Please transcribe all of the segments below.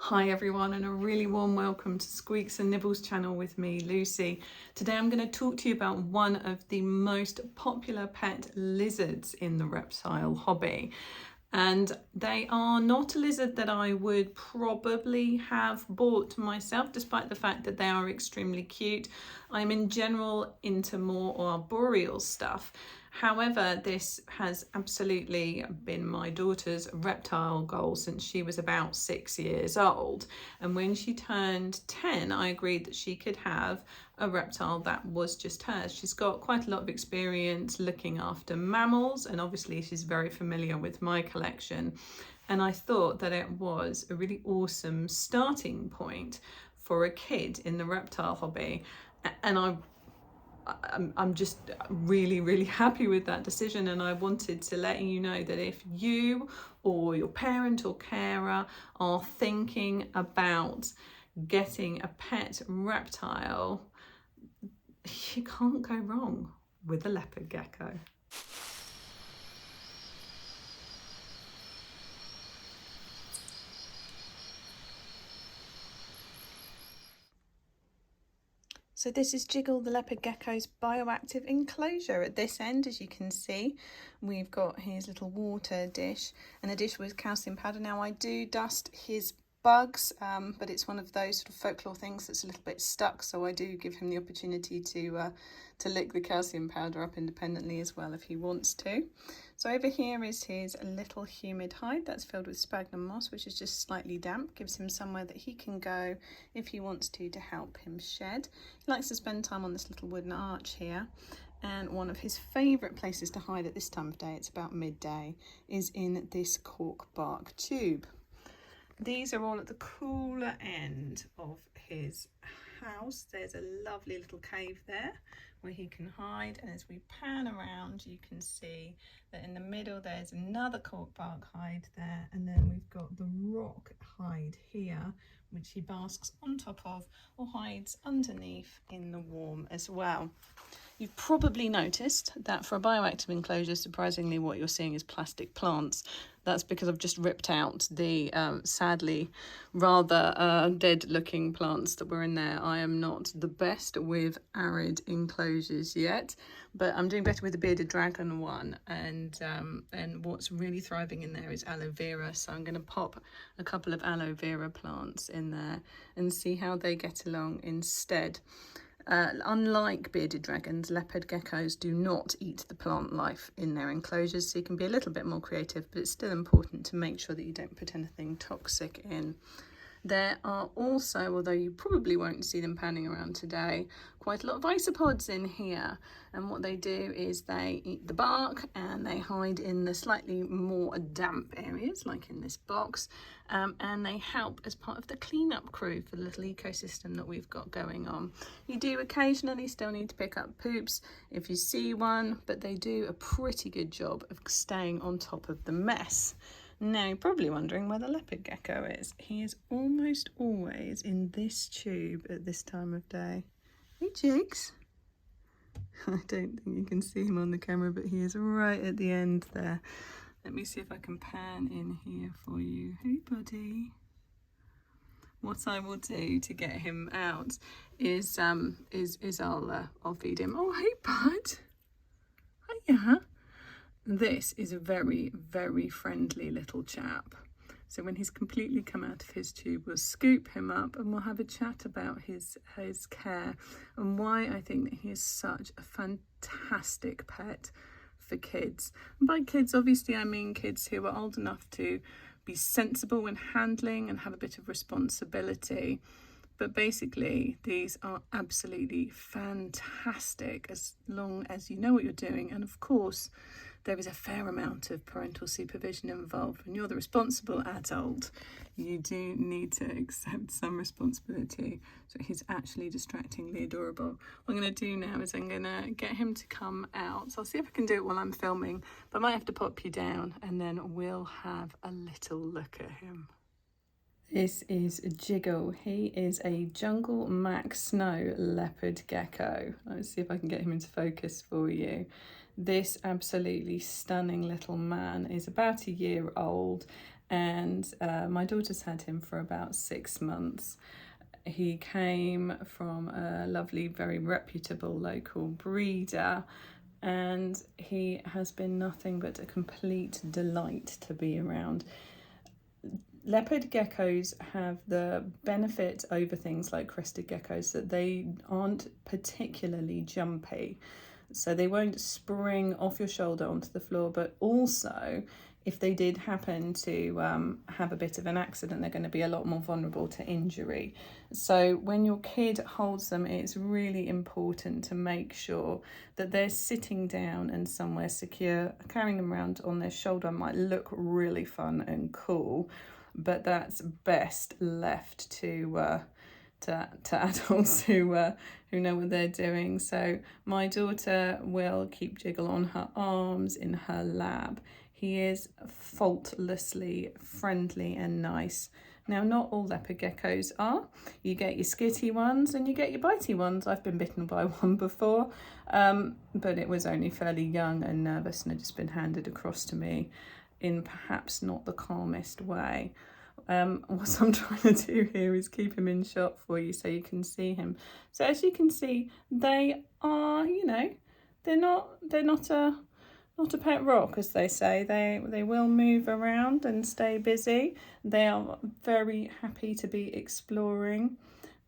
Hi everyone, and a really warm welcome to Squeaks and Nibbles channel with me, Lucy. Today I'm going to talk to you about one of the most popular pet lizards in the reptile hobby. And they are not a lizard that I would probably have bought myself, despite the fact that they are extremely cute. I'm in general into more arboreal stuff. However, this has absolutely been my daughter's reptile goal since she was about 6 years old. And when she turned 10, I agreed that she could have a reptile that was just hers. She's got quite a lot of experience looking after mammals, and obviously she's very familiar with my collection. And I thought that it was a really awesome starting point for a kid in the reptile hobby. And I'm just really happy with that decision, and I wanted to let you know that if you or your parent or carer are thinking about getting a pet reptile, you can't go wrong with a leopard gecko. So this is Jiggle, the leopard gecko's bioactive enclosure. At this end, as you can see, we've got his little water dish and a dish with calcium powder. Now I do dust his bugs, but it's one of those sort of folklore things that's a little bit stuck, so I do give him the opportunity to lick the calcium powder up independently as well if he wants to. So over here is his little humid hide that's filled with sphagnum moss, which is just slightly damp, gives him somewhere that he can go if he wants to help him shed. He likes to spend time on this little wooden arch here, and one of his favourite places to hide at this time of day, it's about midday, is in this cork bark tube. These are all at the cooler end of his house. There's a lovely little cave there where he can hide, and as we pan around you can see that in the middle there's another cork bark hide there, and then we've got the rock hide here which he basks on top of or hides underneath in the warm as well. You've probably noticed that for a bioactive enclosure, surprisingly what you're seeing is plastic plants. That's because I've just ripped out the sadly rather dead looking plants that were in there. I am not the best with arid enclosures yet, but I'm doing better with the bearded dragon one, and what's really thriving in there is aloe vera, so I'm going to pop a couple of aloe vera plants in there and see how they get along instead. Unlike bearded dragons, leopard geckos do not eat the plant life in their enclosures, so you can be a little bit more creative, but it's still important to make sure that you don't put anything toxic in. There are also, although you probably won't see them panning around today, quite a lot of isopods in here, and what they do is they eat the bark and they hide in the slightly more damp areas like in this box, and they help as part of the cleanup crew for the little ecosystem that we've got going on. You do occasionally still need to pick up poops if you see one, but they do a pretty good job of staying on top of the mess. Now, you're probably wondering where the leopard gecko is. He is almost always in this tube at this time of day. Hey, Jigs. I don't think you can see him on the camera, but he is right at the end there. Let me see if I can pan in here for you. Hey, buddy. What I will do to get him out is I'll feed him. Oh, hey, bud. Hiya. This is a very friendly little chap. So when he's completely come out of his tube, we'll scoop him up and we'll have a chat about his care and why I think that he is such a fantastic pet for kids. And by kids, obviously, I mean kids who are old enough to be sensible when handling and have a bit of responsibility. But basically, these are absolutely fantastic as long as you know what you're doing. And of course, there is a fair amount of parental supervision involved. When you're the responsible adult, you do need to accept some responsibility. So he's actually distractingly adorable. What I'm going to do now is I'm going to get him to come out. So I'll see if I can do it while I'm filming, but I might have to pop you down and then we'll have a little look at him. This is Jiggle. He is a Jungle Mac Snow leopard gecko. Let's see if I can get him into focus for you. This absolutely stunning little man is about a year old and my daughter's had him for about 6 months. He came from a lovely, very reputable local breeder, and he has been nothing but a complete delight to be around. Leopard geckos have the benefit over things like crested geckos that they aren't particularly jumpy. So they won't spring off your shoulder onto the floor, but also if they did happen to have a bit of an accident, they're going to be a lot more vulnerable to injury. So when your kid holds them, it's really important to make sure that they're sitting down and somewhere secure. Carrying them around on their shoulder might look really fun and cool, but that's best left to adults who know what they're doing. So my daughter will keep Jiggle on her arms, in her lap. He is faultlessly friendly and nice. Now, not all leopard geckos are. You get your skitty ones and you get your bitey ones. I've been bitten by one before, but it was only fairly young and nervous and had just been handed across to me in perhaps not the calmest way. What I'm trying to do here is keep him in shot for you so you can see him. So as you can see, they are, they're not a pet rock, as they say. They will move around and stay busy. They are very happy to be exploring,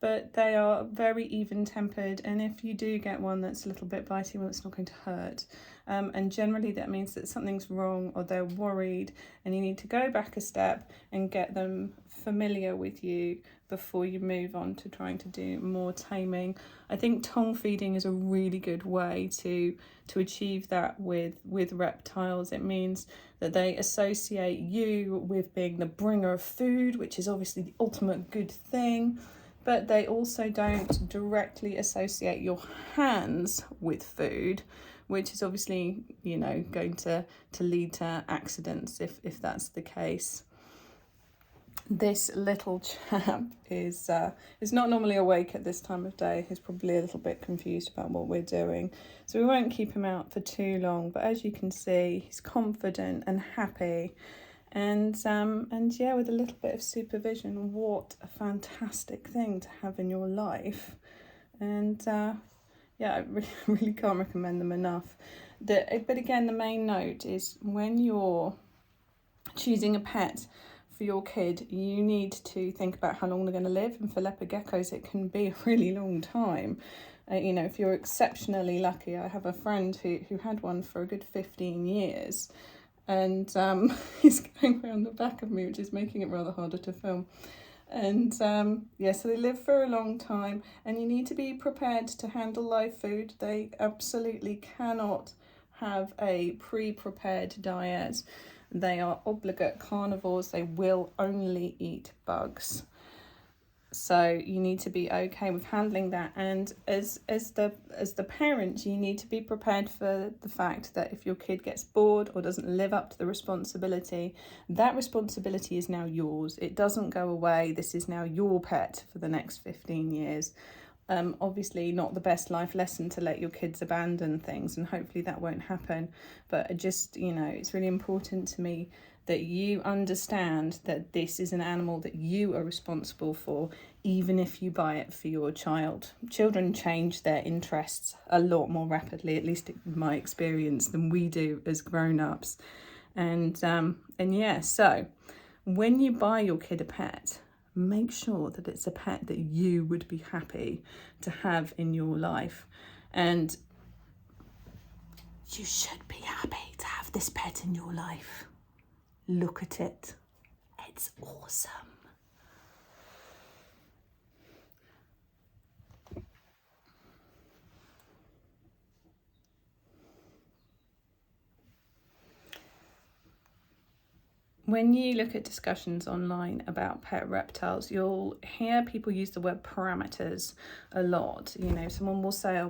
but they are very even-tempered, and if you do get one that's a little bit bitey, well, it's not going to hurt. And generally that means that something's wrong or they're worried, and you need to go back a step and get them familiar with you before you move on to trying to do more taming. I think tongue feeding is a really good way to achieve that with reptiles. It means that they associate you with being the bringer of food, which is obviously the ultimate good thing, but they also don't directly associate your hands with food, which is obviously, going to lead to accidents if that's the case. This little chap is not normally awake at this time of day. He's probably a little bit confused about what we're doing, so we won't keep him out for too long. But as you can see, he's confident and happy, and yeah, with a little bit of supervision, what a fantastic thing to have in your life. And yeah, I really can't recommend them enough. But again, the main note is when you're choosing a pet for your kid, you need to think about how long they're going to live. And for leopard geckos, it can be a really long time. If you're exceptionally lucky, I have a friend who had one for a good 15 years. And he's going around the back of me, which is making it rather harder to film. And yeah, so they live for a long time, and you need to be prepared to handle live food. They absolutely cannot have a pre-prepared diet. They are obligate carnivores. They will only eat bugs. So you need to be okay with handling that, and as the parent, you need to be prepared for the fact that if your kid gets bored or doesn't live up to the responsibility, that responsibility is now yours. It doesn't go away. This is now your pet for the next 15 years. Obviously not the best life lesson to let your kids abandon things, and hopefully that won't happen, but just, it's really important to me that you understand that this is an animal that you are responsible for, even if you buy it for your child. Children change their interests a lot more rapidly, at least in my experience, than we do as grown-ups. And yeah, so when you buy your kid a pet, make sure that it's a pet that you would be happy to have in your life. And you should be happy to have this pet in your life. Look at it. It's awesome. When you look at discussions online about pet reptiles, you'll hear people use the word parameters a lot. Someone will say, oh,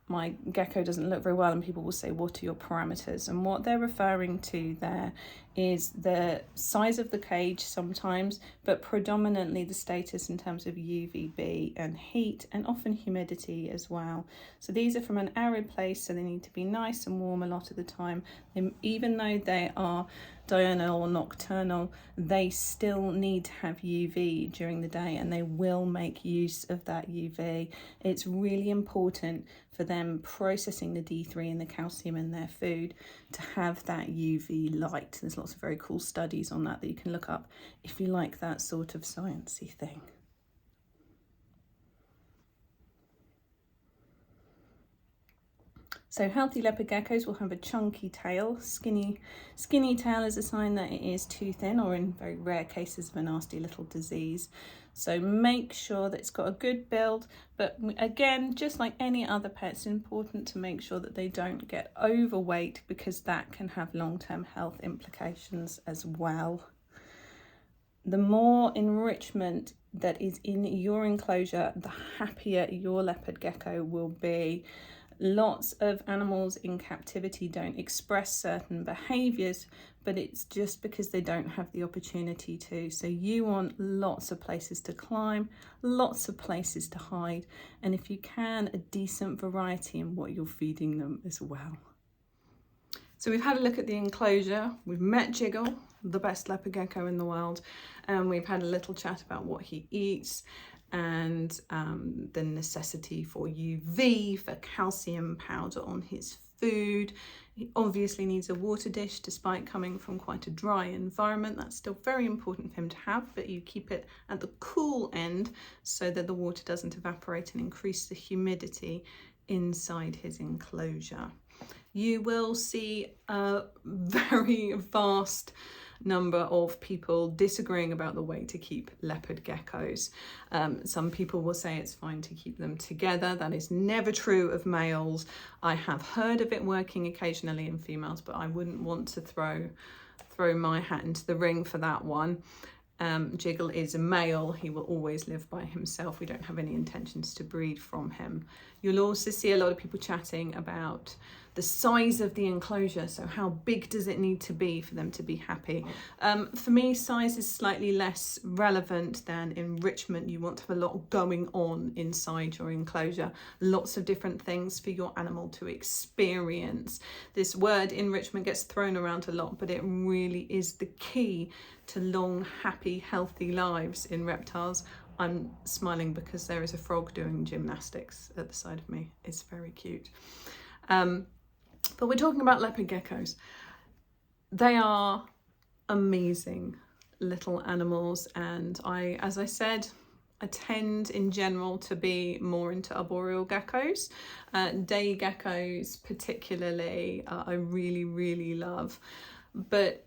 my gecko doesn't look very well, and people will say, what are your parameters? And what they're referring to there is the size of the cage sometimes, but predominantly the status in terms of UVB and heat, and often humidity as well. So these are from an arid place, so they need to be nice and warm a lot of the time. And even though they are diurnal or nocturnal, they still need to have UV during the day, and they will make use of that UV. It's really important for them processing the D3 and the calcium in their food to have that UV light. There's lots of very cool studies on that you can look up if you like that sort of sciencey thing. So healthy leopard geckos will have a chunky tail. Skinny tail is a sign that it is too thin, or in very rare cases of a nasty little disease. So make sure that it's got a good build, but again, just like any other pet, it's important to make sure that they don't get overweight, because that can have long-term health implications as well. The more enrichment that is in your enclosure, the happier your leopard gecko will be. Lots of animals in captivity don't express certain behaviours, but it's just because they don't have the opportunity to. So you want lots of places to climb, lots of places to hide, and if you can, a decent variety in what you're feeding them as well. So we've had a look at the enclosure, we've met Jiggle, the best leopard gecko in the world, and we've had a little chat about what he eats, and the necessity for UV, for calcium powder on his food. He obviously needs a water dish despite coming from quite a dry environment. That's still very important for him to have, but you keep it at the cool end so that the water doesn't evaporate and increase the humidity inside his enclosure. You will see a very vast number of people disagreeing about the way to keep leopard geckos. Some people will say it's fine to keep them together. That is never true of males. I have heard of it working occasionally in females, but I wouldn't want to throw my hat into the ring for that one. Jiggle is a male. He will always live by himself. We don't have any intentions to breed from him. You'll also see a lot of people chatting about the size of the enclosure. So how big does it need to be for them to be happy? For me, size is slightly less relevant than enrichment. You want to have a lot going on inside your enclosure, lots of different things for your animal to experience. This word enrichment gets thrown around a lot, but it really is the key to long, happy, healthy lives in reptiles. I'm smiling because there is a frog doing gymnastics at the side of me. It's very cute. But we're talking about leopard geckos. They are amazing little animals, and as I said, I tend in general to be more into arboreal geckos. Day geckos particularly, I really, really love. But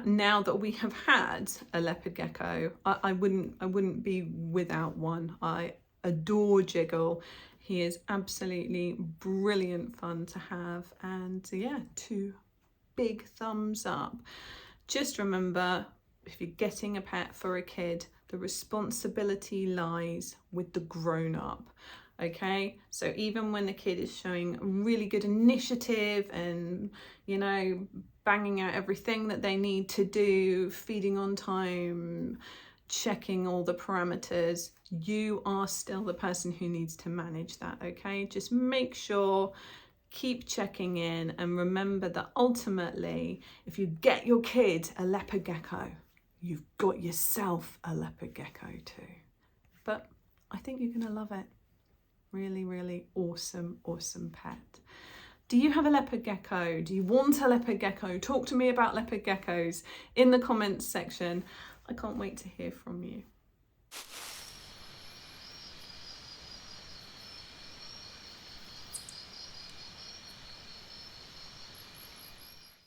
now that we have had a leopard gecko, I wouldn't be without one. I adore Jiggle. He is absolutely brilliant fun to have, and yeah, 2 big thumbs up. Just remember, if you're getting a pet for a kid, the responsibility lies with the grown-up. Okay, so even when the kid is showing really good initiative and, you know, banging out everything that they need to do, feeding on time, checking all the parameters, you are still the person who needs to manage that. Okay, just make sure, keep checking in, and remember that ultimately, if you get your kid a leopard gecko, you've got yourself a leopard gecko too. But I think you're gonna love it. Really, really awesome pet. Do you have a leopard gecko? Do you want a leopard gecko? Talk to me about leopard geckos in the comments section. I can't wait to hear from you.